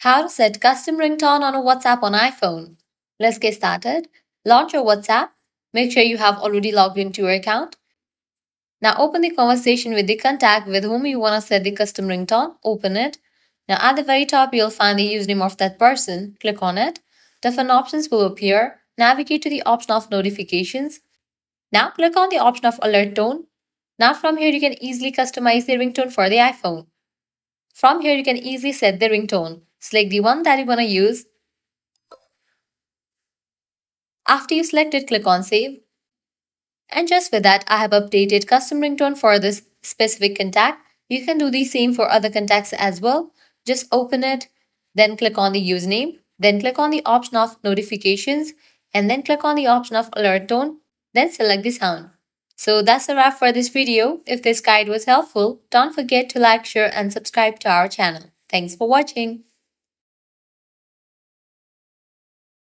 How to set custom ringtone on a WhatsApp on iPhone. Let's get started. Launch your WhatsApp. Make sure you have already logged into your account. Now open the conversation with the contact with whom you want to set the custom ringtone. Open it. Now at the very top, you'll find the username of that person. Click on it. Different options will appear. Navigate to the option of notifications. Now click on the option of alert tone. Now from here, you can easily customize the ringtone for the iPhone. From here, you can easily set the ringtone. Select the one that you want to use. After you select it, click on Save. And just with that, I have updated custom ringtone for this specific contact. You can do the same for other contacts as well. Just open it, then click on the username, then click on the option of notifications, and then click on the option of alert tone, then select the sound. So that's a wrap for this video. If this guide was helpful, don't forget to like, share, and subscribe to our channel. Thanks for watching.